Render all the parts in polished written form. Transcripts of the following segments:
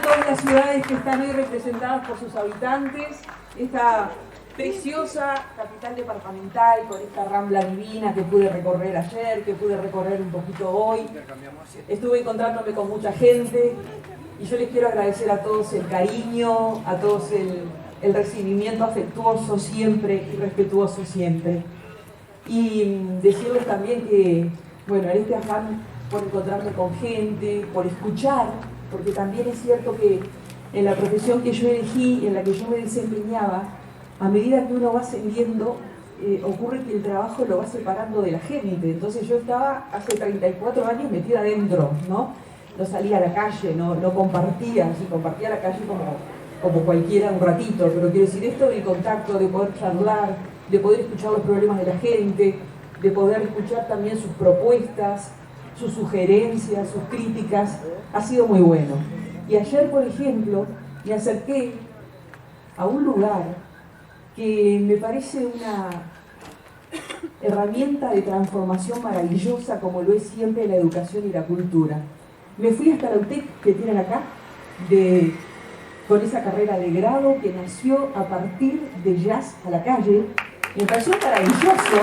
todas las ciudades que están hoy representadas por sus habitantes, esta preciosa capital departamental con esta rambla divina que pude recorrer ayer, que pude recorrer un poquito hoy. Estuve encontrándome con mucha gente y yo les quiero agradecer a todos el cariño, a todos el recibimiento afectuoso siempre y respetuoso siempre. Y decirles también que, bueno, en este afán por encontrarme con gente, por escuchar, porque también es cierto que en la profesión que yo elegí, en la que yo me desempeñaba, a medida que uno va ascendiendo, ocurre que el trabajo lo va separando de la gente. Entonces yo estaba hace 34 años metida adentro, ¿no? No salía a la calle, no compartía, sí, compartía la calle como cualquiera un ratito, pero quiero decir, esto del contacto, de poder charlar, de poder escuchar los problemas de la gente, de poder escuchar también sus propuestas, sus sugerencias, sus críticas, ha sido muy bueno. Y ayer, por ejemplo, me acerqué a un lugar que me parece una herramienta de transformación maravillosa, como lo es siempre la educación y la cultura. Me fui hasta la UTEC que tienen acá, con esa carrera de grado que nació a partir de Jazz a la Calle. Me pareció maravilloso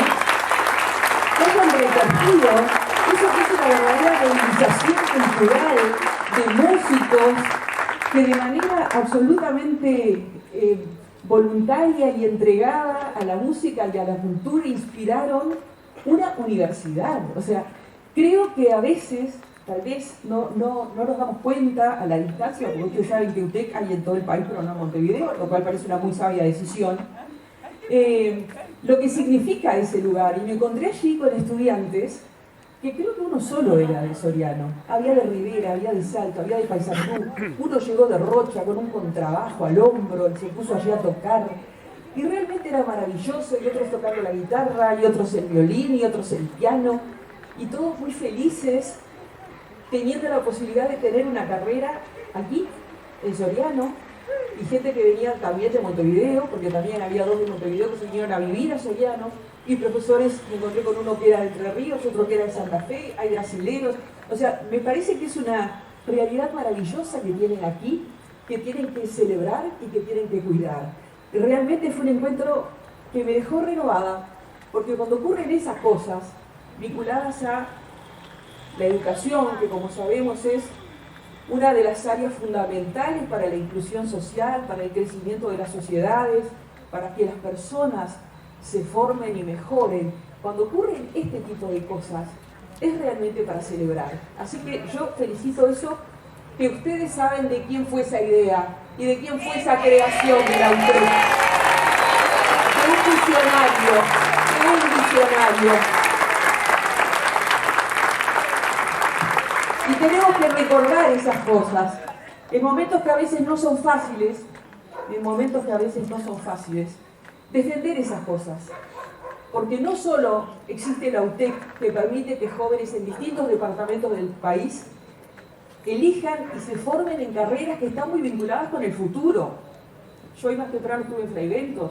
que hayan recogido eso que es una verdadera movilización cultural de músicos que de manera absolutamente voluntaria y entregada a la música y a la cultura inspiraron una universidad. O sea, creo que a veces, tal vez no nos damos cuenta a la distancia, porque ustedes saben que UTEC hay en todo el país, pero no en Montevideo, lo cual parece una muy sabia decisión, lo que significa ese lugar. Y me encontré allí con estudiantes que creo que uno solo era de Soriano. Había de Rivera, había de Salto, había de Paysandú. Uno llegó de Rocha con un contrabajo al hombro, se puso allí a tocar. Y realmente era maravilloso, y otros tocando la guitarra, y otros el violín, y otros el piano. Y todos muy felices, teniendo la posibilidad de tener una carrera aquí, en Soriano, y gente que venía también de Montevideo, porque también había dos de Montevideo que se vinieron a vivir a Soriano, y profesores, me encontré con uno que era de Entre Ríos, otro que era de Santa Fe, hay brasileños. O sea, me parece que es una realidad maravillosa que tienen aquí, que tienen que celebrar y que tienen que cuidar. Y realmente fue un encuentro que me dejó renovada, porque cuando ocurren esas cosas vinculadas a la educación, que como sabemos es una de las áreas fundamentales para la inclusión social, para el crecimiento de las sociedades, para que las personas se formen y mejoren, cuando ocurren este tipo de cosas, es realmente para celebrar. Así que yo felicito eso, que ustedes saben de quién fue esa idea y de quién fue esa creación de la UTEC. De un visionario. Y tenemos que recordar esas cosas, en momentos que a veces no son fáciles, defender esas cosas. Porque no solo existe la UTEC que permite que jóvenes en distintos departamentos del país elijan y se formen en carreras que están muy vinculadas con el futuro. Yo hoy más temprano estuve en Fraiventos,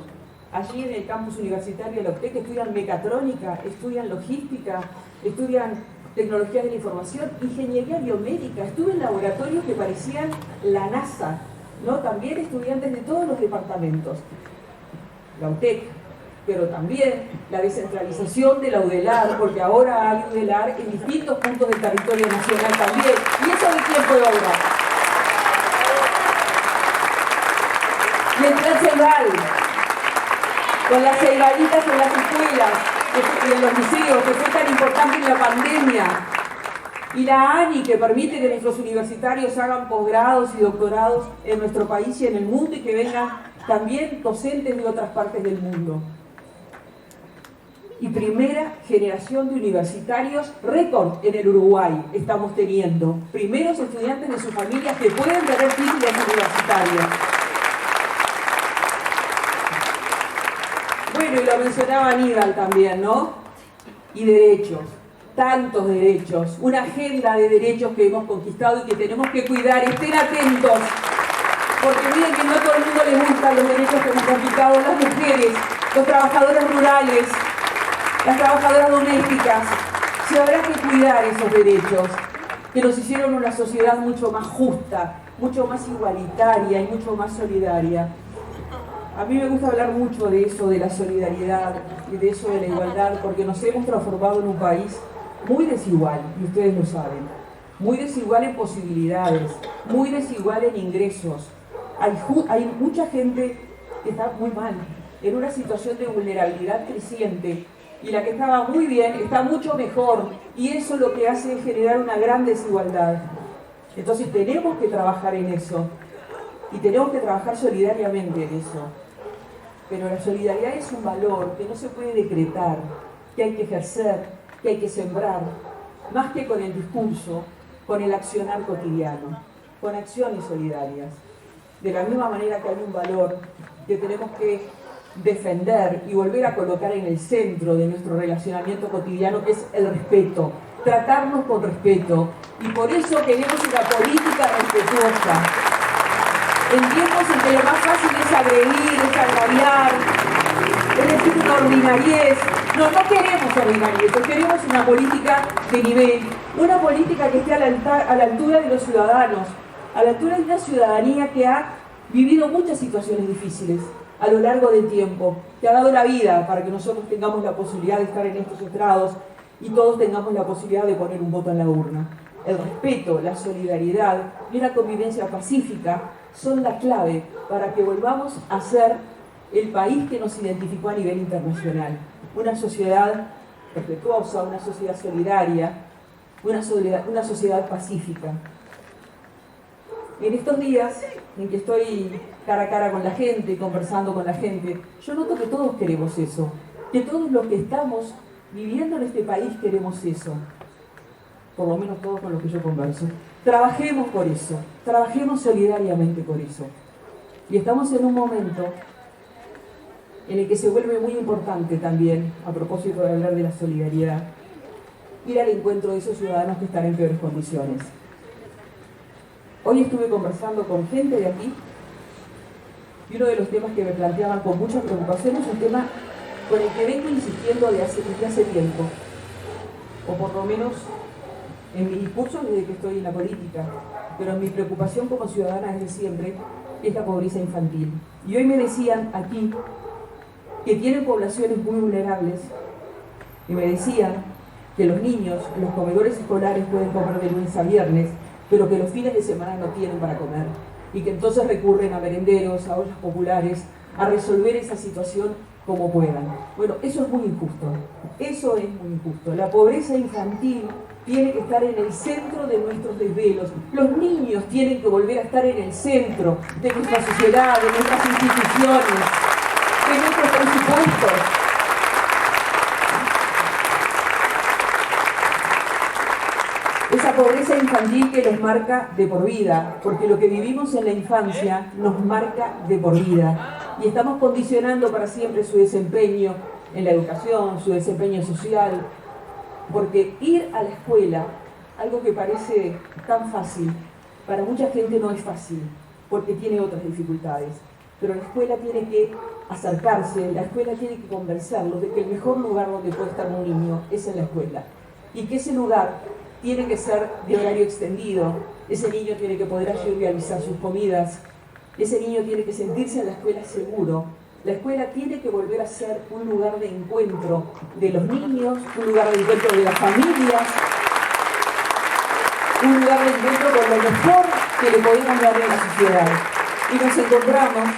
allí en el campus universitario de la UTEC estudian mecatrónica, estudian logística, estudian tecnologías de la información, ingeniería biomédica, estuve en laboratorios que parecían la NASA, ¿no? También estudiantes de todos los departamentos. La UTEC, pero también la descentralización de la UDELAR, porque ahora hay UDELAR en distintos puntos del territorio nacional también. ¿Y eso de quién fue obra? Y el Plan Ceibal, con las ceibalitas en las escuelas y en los liceos, que fue tan importante en la pandemia. Y la ANI, que permite que nuestros universitarios hagan posgrados y doctorados en nuestro país y en el mundo, y que vengan también docentes de otras partes del mundo. Y primera generación de universitarios récord en el Uruguay estamos teniendo. Primeros estudiantes de sus familias que pueden tener títulos universitarios. Bueno, y lo mencionaba Aníbal también, ¿no? Y derechos. Tantos derechos, una agenda de derechos que hemos conquistado y que tenemos que cuidar. Estén atentos, porque miren que no a todo el mundo le gustan los derechos que hemos conquistado las mujeres, los trabajadores rurales, las trabajadoras domésticas. Se habrá que cuidar esos derechos. que nos hicieron una sociedad mucho más justa, mucho más igualitaria y mucho más solidaria. A mí me gusta hablar mucho de eso, de la solidaridad y de eso de la igualdad, porque nos hemos transformado en un país muy desigual, y ustedes lo saben, muy desigual en posibilidades, muy desigual en ingresos. Hay mucha gente que está muy mal, en una situación de vulnerabilidad creciente, y la que estaba muy bien está mucho mejor, y eso lo que hace es generar una gran desigualdad. Entonces tenemos que trabajar en eso, y tenemos que trabajar solidariamente en eso. Pero la solidaridad es un valor que no se puede decretar, que hay que ejercer, que hay que sembrar, más que con el discurso, con el accionar cotidiano, con acciones solidarias. De la misma manera que hay un valor que tenemos que defender y volver a colocar en el centro de nuestro relacionamiento cotidiano, que es el respeto, tratarnos con respeto, y por eso queremos una política respetuosa. En tiempos en que lo más fácil es agredir, es agraviar, es decir, una ordinariez. No queremos ordinariez, queremos una política de nivel, una política que esté a la altura de los ciudadanos, a la altura de una ciudadanía que ha vivido muchas situaciones difíciles a lo largo del tiempo, que ha dado la vida para que nosotros tengamos la posibilidad de estar en estos estrados y todos tengamos la posibilidad de poner un voto en la urna. El respeto, la solidaridad y una convivencia pacífica son la clave para que volvamos a ser el país que nos identificó a nivel internacional. Una sociedad respetuosa, una sociedad solidaria, una sociedad pacífica. En estos días en que estoy cara a cara con la gente, conversando con la gente, yo noto que todos queremos eso, que todos los que estamos viviendo en este país queremos eso, por lo menos todos con los que yo converso. Trabajemos por eso, trabajemos solidariamente por eso. Y estamos en un momento en el que se vuelve muy importante también, a propósito de hablar de la solidaridad, ir al encuentro de esos ciudadanos que están en peores condiciones. Hoy estuve conversando con gente de aquí y uno de los temas que me planteaban con mucha preocupación es un tema con el que vengo insistiendo desde hace tiempo, o por lo menos en mi discurso desde que estoy en la política, pero mi preocupación como ciudadana desde siempre es la pobreza infantil. Y hoy me decían aquí que tienen poblaciones muy vulnerables, y me decían que los niños en los comedores escolares pueden comer de lunes a viernes, pero que los fines de semana no tienen para comer, y que entonces recurren a merenderos, a ollas populares, a resolver esa situación como puedan. Bueno, eso es muy injusto, eso es muy injusto. La pobreza infantil tiene que estar en el centro de nuestros desvelos. Los niños tienen que volver a estar en el centro de nuestra sociedad, de nuestras instituciones, de nuestros presupuestos. Esa pobreza infantil que los marca de por vida, porque lo que vivimos en la infancia nos marca de por vida. Y estamos condicionando para siempre su desempeño en la educación, su desempeño social, porque ir a la escuela, algo que parece tan fácil, para mucha gente no es fácil, porque tiene otras dificultades. Pero la escuela tiene que acercarse, la escuela tiene que convencerlos de que el mejor lugar donde puede estar un niño es en la escuela. Y que ese lugar tiene que ser de horario extendido, ese niño tiene que poder allí realizar sus comidas, ese niño tiene que sentirse en la escuela seguro. La escuela tiene que volver a ser un lugar de encuentro de los niños, un lugar de encuentro de las familias, un lugar de encuentro con lo mejor que le podemos dar a la sociedad. Y nos encontramos,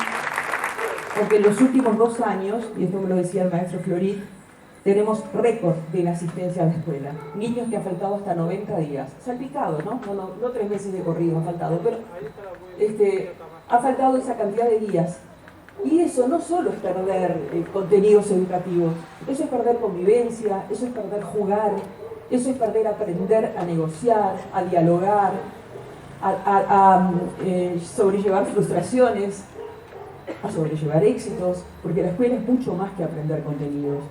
porque en los últimos 2 años, y esto me lo decía el maestro Florit, tenemos récord de la asistencia a la escuela. Niños que han faltado hasta 90 días. Salpicado, ¿no? No 3 meses de corrido han faltado, pero ha faltado esa cantidad de días. Y eso no solo es perder contenidos educativos, eso es perder convivencia, eso es perder jugar, eso es perder aprender a negociar, a dialogar, a sobrellevar frustraciones, a sobrellevar éxitos, porque la escuela es mucho más que aprender contenidos.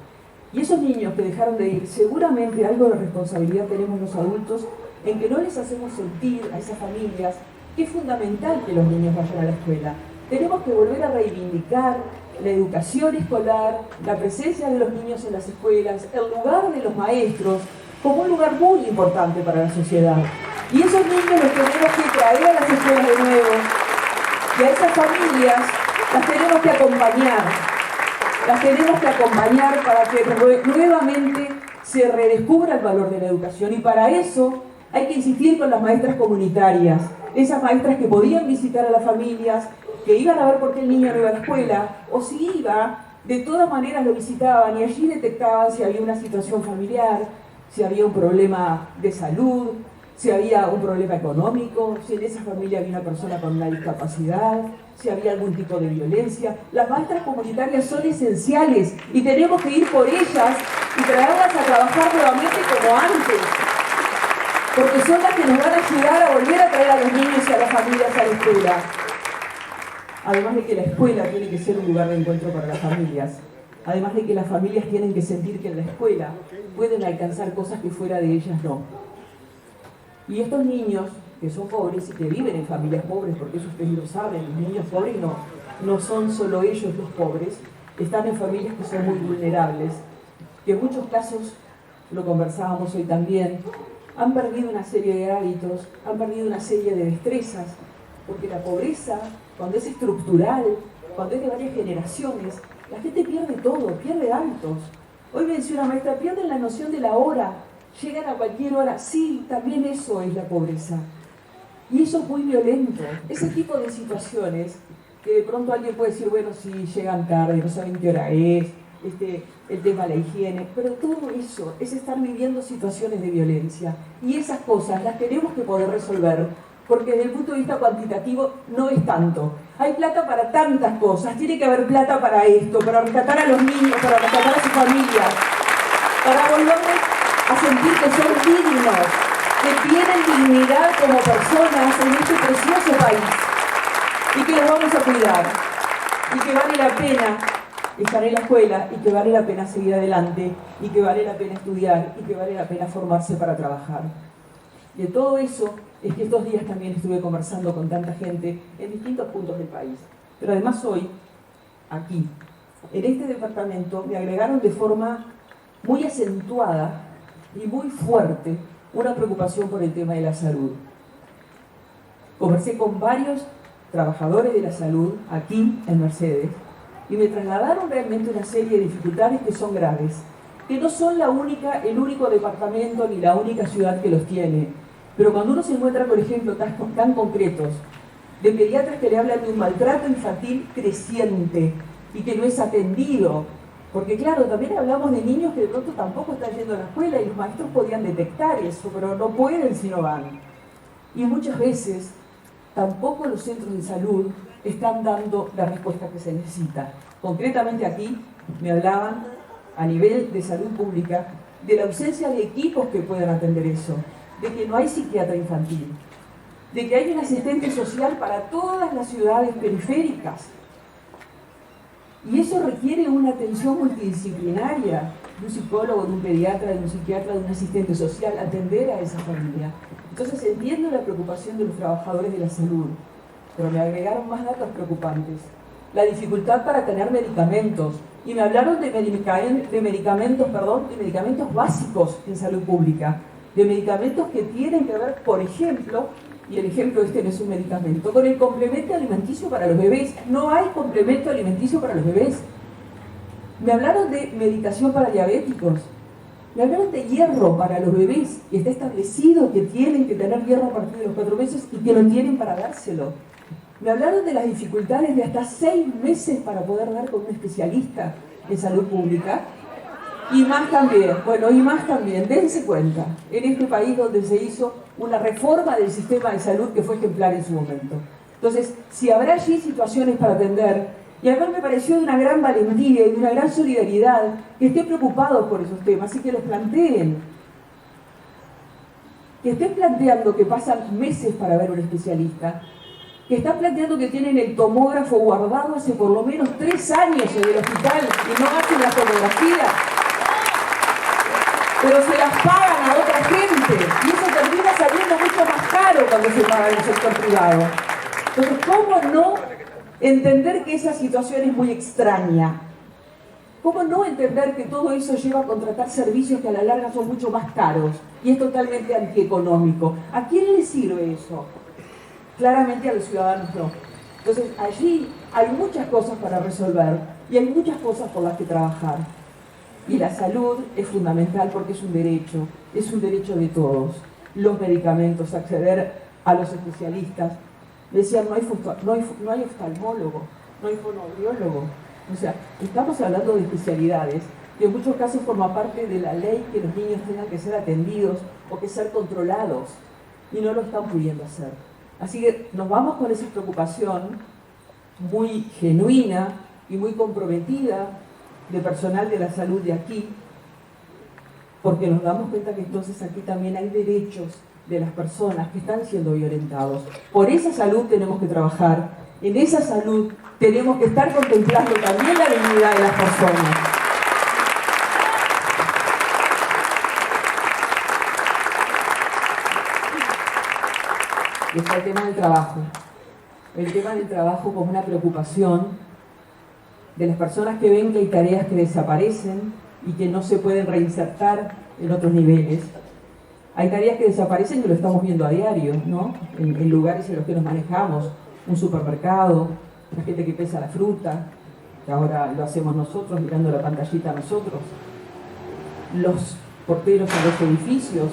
Y esos niños que dejaron de ir, seguramente algo de responsabilidad tenemos los adultos en que no les hacemos sentir a esas familias que es fundamental que los niños vayan a la escuela. Tenemos que volver a reivindicar la educación escolar, la presencia de los niños en las escuelas, el lugar de los maestros, como un lugar muy importante para la sociedad. Y esos niños los tenemos que traer a las escuelas de nuevo, y a esas familias las tenemos que acompañar. Las tenemos que acompañar para que nuevamente se redescubra el valor de la educación. Y para eso hay que insistir con las maestras comunitarias, esas maestras que podían visitar a las familias, que iban a ver por qué el niño no iba a la escuela, o si iba, de todas maneras lo visitaban y allí detectaban si había una situación familiar, si había un problema de salud, si había un problema económico, si en esa familia había una persona con una discapacidad, si había algún tipo de violencia. Las maestras comunitarias son esenciales y tenemos que ir por ellas y traerlas a trabajar nuevamente como antes, porque son las que nos van a ayudar a volver a traer a los niños y a las familias a la escuela. Además de que la escuela tiene que ser un lugar de encuentro para las familias, además de que las familias tienen que sentir que en la escuela pueden alcanzar cosas que fuera de ellas no. Y estos niños que son pobres y que viven en familias pobres, porque eso ustedes lo saben, los niños pobres no son solo ellos los pobres, están en familias que son muy vulnerables, que en muchos casos, lo conversábamos hoy también, han perdido una serie de hábitos, han perdido una serie de destrezas, porque la pobreza, cuando es estructural, cuando es de varias generaciones, la gente pierde todo, pierde hábitos. Hoy me decía una maestra, pierden la noción de la hora, llegan a cualquier hora. Sí, también eso es la pobreza. Y eso es muy violento. Ese tipo de situaciones, que de pronto alguien puede decir, bueno, si llegan tarde, no saben qué hora es, el tema de la higiene, pero todo eso es estar viviendo situaciones de violencia. Y esas cosas las tenemos que poder resolver, porque desde el punto de vista cuantitativo no es tanto. Hay plata para tantas cosas, tiene que haber plata para esto, para rescatar a los niños, para rescatar a sus familias, para volverles a sentir que son dignos, que tienen dignidad como personas en este precioso país y que los vamos a cuidar y que vale la pena estar en la escuela y que vale la pena seguir adelante y que vale la pena estudiar y que vale la pena formarse para trabajar. De todo eso es que estos días también estuve conversando con tanta gente en distintos puntos del país. Pero además hoy, aquí, en este departamento, me agregaron de forma muy acentuada y muy fuerte una preocupación por el tema de la salud. Conversé con varios trabajadores de la salud aquí en Mercedes y me trasladaron realmente una serie de dificultades que son graves, que no son el único departamento ni la única ciudad que los tiene. Pero cuando uno se encuentra, por ejemplo, tan concretos, de pediatras que le hablan de un maltrato infantil creciente y que no es atendido, porque claro, también hablamos de niños que de pronto tampoco están yendo a la escuela y los maestros podían detectar eso, pero no pueden si no van. Y muchas veces tampoco los centros de salud están dando la respuesta que se necesita. Concretamente aquí me hablaban a nivel de salud pública de la ausencia de equipos que puedan atender eso, de que no hay psiquiatra infantil, de que hay un asistente social para todas las ciudades periféricas. Y eso requiere una atención multidisciplinaria, de un psicólogo, de un pediatra, de un psiquiatra, de un asistente social, atender a esa familia. Entonces entiendo la preocupación de los trabajadores de la salud, pero me agregaron más datos preocupantes. La dificultad para tener medicamentos, y me hablaron de medicamentos básicos en salud pública, de medicamentos que tienen que ver, por ejemplo, y el ejemplo no es un medicamento, con el complemento alimenticio para los bebés. No hay complemento alimenticio para los bebés. Me hablaron de medicación para diabéticos, me hablaron de hierro para los bebés, y está establecido que tienen que tener hierro a partir de los 4 meses y que no tienen para dárselo. Me hablaron de las dificultades de hasta 6 meses para poder dar con un especialista en salud pública. Y más también, dense cuenta, en este país donde se hizo una reforma del sistema de salud que fue ejemplar en su momento. Entonces, si habrá allí situaciones para atender, y además me pareció de una gran valentía y de una gran solidaridad que estén preocupados por esos temas y que los planteen. Que estén planteando que pasan meses para ver un especialista, que están planteando que tienen el tomógrafo guardado hace por lo menos 3 años en el hospital y no hacen la tomografía, pero se las pagan a otra gente y eso termina saliendo mucho más caro cuando se paga en el sector privado. Entonces, ¿cómo no entender que esa situación es muy extraña? ¿Cómo no entender que todo eso lleva a contratar servicios que a la larga son mucho más caros y es totalmente antieconómico? ¿A quién le sirve eso? Claramente a los ciudadanos no. Entonces allí hay muchas cosas para resolver y hay muchas cosas por las que trabajar. Y la salud es fundamental porque es un derecho de todos. Los medicamentos, acceder a los especialistas. Decían, no hay oftalmólogo, no hay fonoaudiólogo. O sea, estamos hablando de especialidades que en muchos casos forma parte de la ley que los niños tengan que ser atendidos o que ser controlados y no lo están pudiendo hacer. Así que nos vamos con esa preocupación muy genuina y muy comprometida de personal de la salud de aquí, porque nos damos cuenta que entonces aquí también hay derechos de las personas que están siendo violentados. Por esa salud tenemos que trabajar, en esa salud tenemos que estar contemplando también la dignidad de las personas. Y está el tema del trabajo. El tema del trabajo como una preocupación de las personas que ven que hay tareas que desaparecen y que no se pueden reinsertar en otros niveles. Hay tareas que desaparecen que lo estamos viendo a diario, ¿no? En lugares en los que nos manejamos, un supermercado, la gente que pesa la fruta, que ahora lo hacemos nosotros, mirando la pantallita nosotros. Los porteros en los edificios,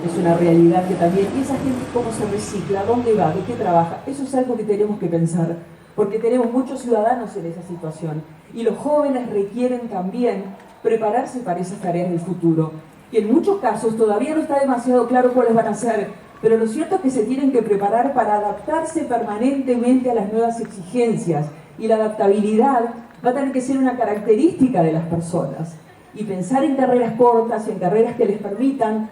es una realidad que también, ¿y esa gente cómo se recicla? ¿Dónde va? ¿De qué trabaja? Eso es algo que tenemos que pensar, porque tenemos muchos ciudadanos en esa situación. Y los jóvenes requieren también prepararse para esas tareas del futuro, que en muchos casos todavía no está demasiado claro cuáles van a ser, pero lo cierto es que se tienen que preparar para adaptarse permanentemente a las nuevas exigencias, y la adaptabilidad va a tener que ser una característica de las personas. Y pensar en carreras cortas, en carreras que les permitan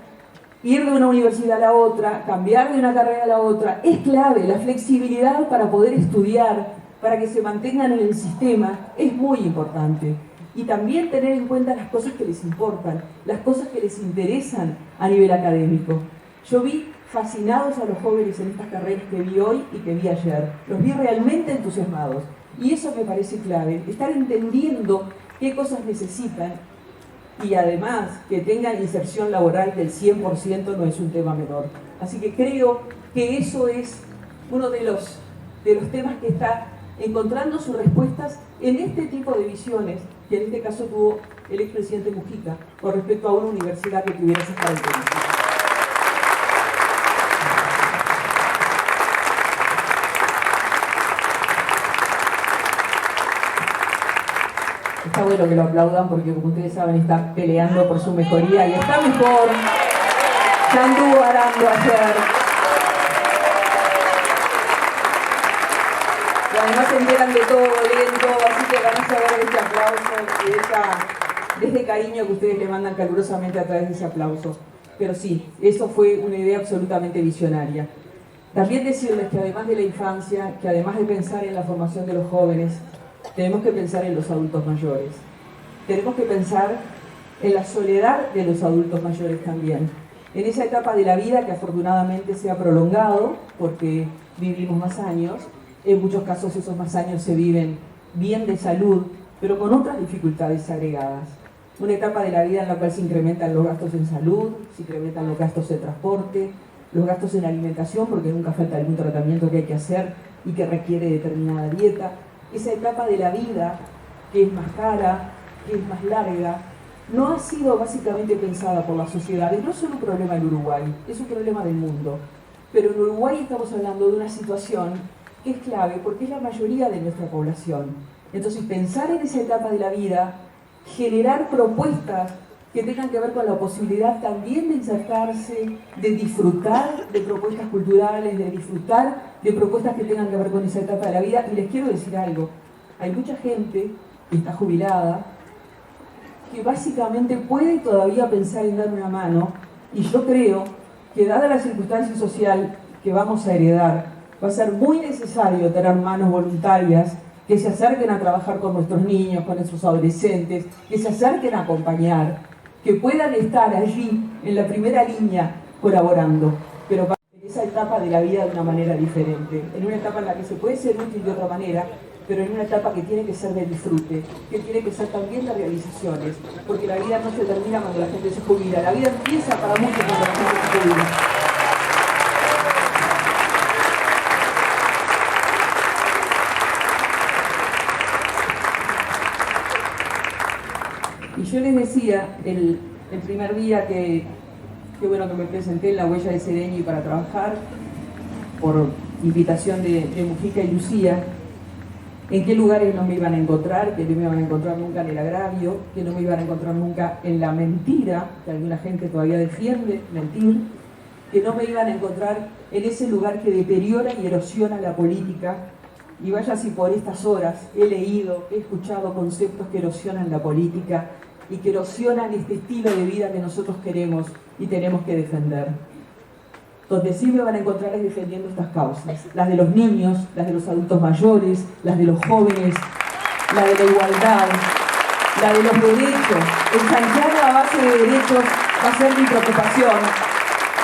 ir de una universidad a la otra, cambiar de una carrera a la otra, es clave. La flexibilidad para poder estudiar, para que se mantengan en el sistema, es muy importante. Y también tener en cuenta las cosas que les importan, las cosas que les interesan a nivel académico. Yo vi fascinados a los jóvenes en estas carreras que vi hoy y que vi ayer. Los vi realmente entusiasmados. Y eso me parece clave, estar entendiendo qué cosas necesitan y además que tengan inserción laboral del 100% no es un tema menor. Así que creo que eso es uno de los temas que está encontrando sus respuestas en este tipo de visiones que en este caso tuvo el expresidente Mujica con respecto a una universidad que tuviera esas características. Está bueno que lo aplaudan porque, como ustedes saben, está peleando por su mejoría y está mejor. Ya anduvo arando ayer. Y además se enteran de todo, leen todo, así que van a saber de este aplauso y de ese cariño que ustedes le mandan calurosamente a través de ese aplauso. Pero sí, eso fue una idea absolutamente visionaria. También decirles que además de la infancia, que además de pensar en la formación de los jóvenes, tenemos que pensar en los adultos mayores. Tenemos que pensar en la soledad de los adultos mayores también. En esa etapa de la vida que afortunadamente se ha prolongado, porque vivimos más años, en muchos casos esos más años se viven bien de salud, pero con otras dificultades agregadas. Una etapa de la vida en la cual se incrementan los gastos en salud, se incrementan los gastos de transporte, los gastos en alimentación, porque nunca falta algún tratamiento que hay que hacer y que requiere determinada dieta. Esa etapa de la vida que es más cara, que es más larga, no ha sido básicamente pensada por las sociedades. No es solo un problema en Uruguay, es un problema del mundo. Pero en Uruguay estamos hablando de una situación que es clave porque es la mayoría de nuestra población. Entonces pensar en esa etapa de la vida, generar propuestas que tengan que ver con la posibilidad también de insertarse, de disfrutar de propuestas culturales, de disfrutar de propuestas que tengan que ver con esa etapa de la vida. Y les quiero decir algo, hay mucha gente que está jubilada, que básicamente puede todavía pensar en dar una mano, y yo creo que dada la circunstancia social que vamos a heredar, va a ser muy necesario tener manos voluntarias que se acerquen a trabajar con nuestros niños, con nuestros adolescentes, que se acerquen a acompañar, que puedan estar allí en la primera línea colaborando, pero en esa etapa de la vida de una manera diferente, en una etapa en la que se puede ser útil de otra manera, pero en una etapa que tiene que ser de disfrute, que tiene que ser también de realizaciones, porque la vida no se termina cuando la gente se jubila, la vida empieza para muchos cuando la gente se jubila. Y yo les decía, el primer día que me presenté en la Huella de Sedeñi para trabajar, por invitación de Mujica y Lucía, en qué lugares no me iban a encontrar, que no me iban a encontrar nunca en el agravio, que no me iban a encontrar nunca en la mentira, que alguna gente todavía defiende, mentir, que no me iban a encontrar en ese lugar que deteriora y erosiona la política. Y vaya si por estas horas he leído, he escuchado conceptos que erosionan la política y que erosionan este estilo de vida que nosotros queremos y tenemos que defender. Donde sí me van a encontrar es defendiendo estas causas, las de los niños, las de los adultos mayores, las de los jóvenes, la de la igualdad, la de los derechos. Ensanchar a base de derechos va a ser mi preocupación.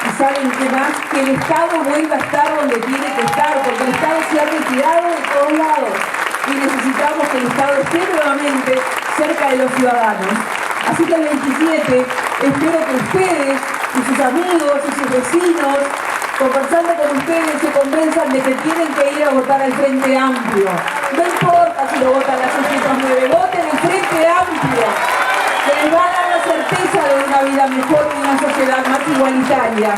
Y saben qué más, que el Estado vuelva a estar donde tiene que estar, porque el Estado se ha retirado de todos lados y necesitamos que el Estado esté nuevamente cerca de los ciudadanos. Así que el 27 espero que ustedes y sus amigos y sus vecinos, conversando con ustedes, se convenzan de que tienen que ir a votar al Frente Amplio. No importa si lo votan las 609, voten el Frente Amplio, que les va a dar la certeza de una vida mejor y una sociedad más igualitaria.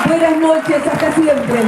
Buenas noches, hasta siempre.